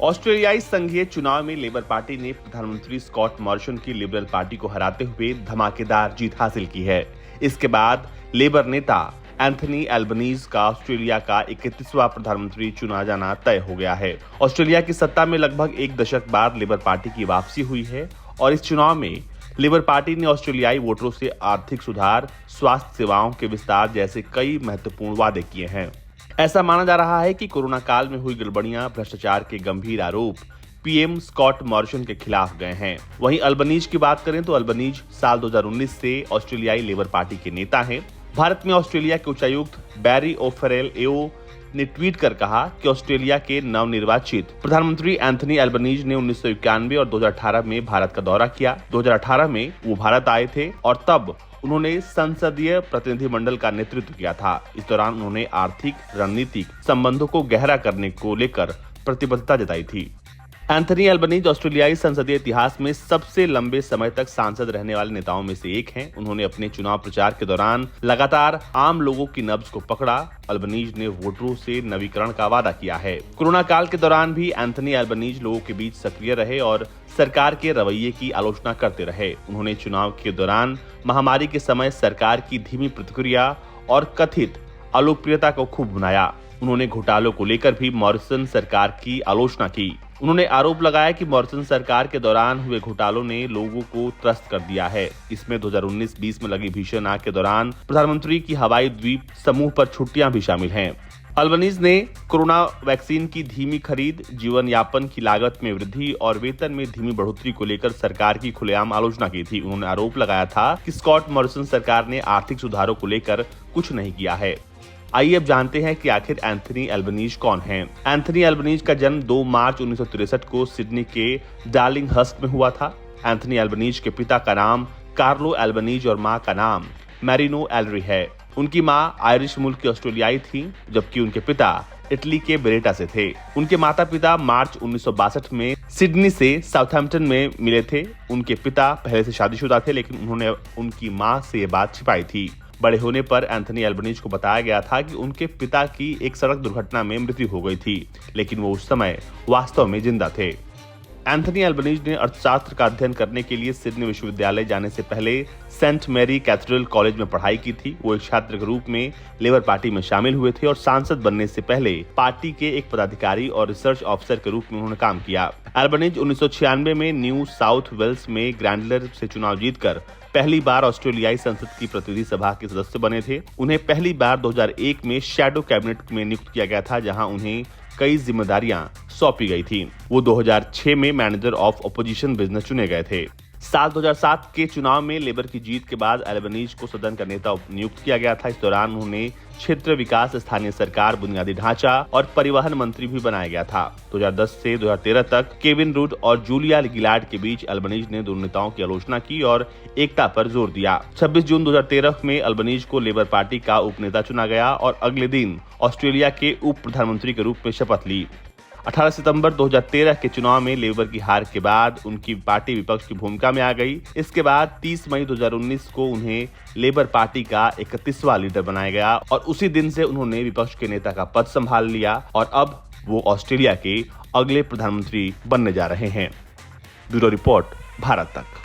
ऑस्ट्रेलियाई संघीय चुनाव में लेबर पार्टी ने प्रधानमंत्री स्कॉट मॉरिसन की लिबरल पार्टी को हराते हुए धमाकेदार जीत हासिल की है। इसके बाद लेबर नेता एंथनी एल्बनीज का ऑस्ट्रेलिया का 31वां प्रधानमंत्री चुना जाना तय हो गया है। ऑस्ट्रेलिया की सत्ता में लगभग एक दशक बाद लेबर पार्टी की वापसी हुई है और इस चुनाव में लेबर पार्टी ने ऑस्ट्रेलियाई वोटरों से आर्थिक सुधार, स्वास्थ्य सेवाओं के विस्तार जैसे कई महत्वपूर्ण वादे किए हैं। ऐसा माना जा रहा है कि कोरोना काल में हुई गड़बड़ियां, भ्रष्टाचार के गंभीर आरोप पीएम स्कॉट मॉरिसन के खिलाफ गए हैं। वहीं अल्बनीज की बात करें तो अल्बनीज साल 2019 से ऑस्ट्रेलियाई लेबर पार्टी के नेता हैं। भारत में ऑस्ट्रेलिया के उच्चायुक्त बैरी ओफरेल एओ ने ट्वीट कर कहा कि ऑस्ट्रेलिया के नवनिर्वाचित प्रधानमंत्री एंथनी एल्बनीज ने 1991 और 2018 में भारत का दौरा किया। 2018 में वो भारत आए थे और तब उन्होंने संसदीय प्रतिनिधिमंडल का नेतृत्व किया था। इस दौरान उन्होंने आर्थिक रणनीतिक संबंधों को गहरा करने को लेकर प्रतिबद्धता जताई थी। एंथनी एल्बनीज ऑस्ट्रेलियाई संसदीय इतिहास में सबसे लंबे समय तक सांसद रहने वाले नेताओं में से एक हैं। उन्होंने अपने चुनाव प्रचार के दौरान लगातार आम लोगों की नब्ज को पकड़ा। एल्बनीज ने वोटरों से नवीकरण का वादा किया है। कोरोना काल के दौरान भी एंथनी एल्बनीज लोगों के बीच सक्रिय रहे और सरकार के रवैये की आलोचना करते रहे। उन्होंने चुनाव के दौरान महामारी के समय सरकार की धीमी प्रतिक्रिया और कथित अलोकप्रियता को खूब भुनाया। उन्होंने घोटालों को लेकर भी मॉरिसन सरकार की आलोचना की। उन्होंने आरोप लगाया कि मॉरिसन सरकार के दौरान हुए घोटालों ने लोगों को त्रस्त कर दिया है। इसमें 2019-20 में लगी भीषण आग के दौरान प्रधानमंत्री की हवाई द्वीप समूह पर छुट्टियां भी शामिल हैं। अल्बनीज ने कोरोना वैक्सीन की धीमी खरीद, जीवन यापन की लागत में वृद्धि और वेतन में धीमी बढ़ोतरी को लेकर सरकार की खुलेआम आलोचना की थी। उन्होंने आरोप लगाया था कि स्कॉट मॉरिसन सरकार ने आर्थिक सुधारों को लेकर कुछ नहीं किया है। आइए अब जानते हैं कि आखिर एंथनी एल्बनीज कौन हैं। एंथनी एल्बनीज का जन्म 2 मार्च 1963 को सिडनी के डार्लिंगहर्स्ट में हुआ था। एंथनी एल्बनीज के पिता का नाम कार्लो एल्बनीज और मां का नाम मैरिनो एलरी है। उनकी मां आयरिश मूल की ऑस्ट्रेलियाई थी, जबकि उनके पिता इटली के बेरेटा से थे। उनके माता पिता मार्च 1962 में सिडनी से साउथहैम्पटन में मिले थे। उनके पिता पहले से शादीशुदा थे, लेकिन उन्होंने उनकी मां से ये बात छिपाई थी। बड़े होने पर एंथनी एल्बनीज को बताया गया था कि उनके पिता की एक सड़क दुर्घटना में मृत्यु हो गई थी, लेकिन वो उस समय वास्तव में जिंदा थे। एंथनी एल्बनीज ने अर्थशास्त्र का अध्ययन करने के लिए सिडनी विश्वविद्यालय जाने से पहले सेंट मैरी कैथेड्रल कॉलेज में पढ़ाई की थी। वो एक छात्र के रूप में लेबर पार्टी में शामिल हुए थे और सांसद बनने से पहले पार्टी के एक पदाधिकारी और रिसर्च ऑफिसर के रूप में उन्होंने काम किया। एल्बनीज 1996 में न्यू साउथ वेल्स में ग्रैंडलर से चुनाव जीतकर पहली बार ऑस्ट्रेलियाई संसद की प्रतिनिधि सभा के सदस्य बने थे। उन्हें पहली बार 2001 में शैडो कैबिनेट में नियुक्त किया गया था, जहां उन्हें कई जिम्मेदारियां सौंपी गई थी। वो 2006 में मैनेजर ऑफ ऑपोजिशन बिजनेस चुने गए थे। साल 2007 के चुनाव में लेबर की जीत के बाद एल्बनीज को सदन का नेता नियुक्त किया गया था। इस दौरान उन्हें क्षेत्र विकास, स्थानीय सरकार, बुनियादी ढांचा और परिवहन मंत्री भी बनाया गया था। 2010 से 2013 तक केविन रूड और जूलिया गिलार्ड के बीच एल्बनीज ने दोनों नेताओं की आलोचना की और एकता पर जोर दिया। 26 जून 2013 में एल्बनीज को लेबर पार्टी का उपनेता चुना गया और अगले दिन ऑस्ट्रेलिया के उप प्रधानमंत्री के रूप में शपथ ली। 18 सितंबर 2013 के चुनाव में लेबर की हार के बाद उनकी पार्टी विपक्ष की भूमिका में आ गई। इसके बाद 30 मई 2019 को उन्हें लेबर पार्टी का 31वां लीडर बनाया गया और उसी दिन से उन्होंने विपक्ष के नेता का पद संभाल लिया और अब वो ऑस्ट्रेलिया के अगले प्रधानमंत्री बनने जा रहे हैं। ब्यूरो रिपोर्ट, भारत तक।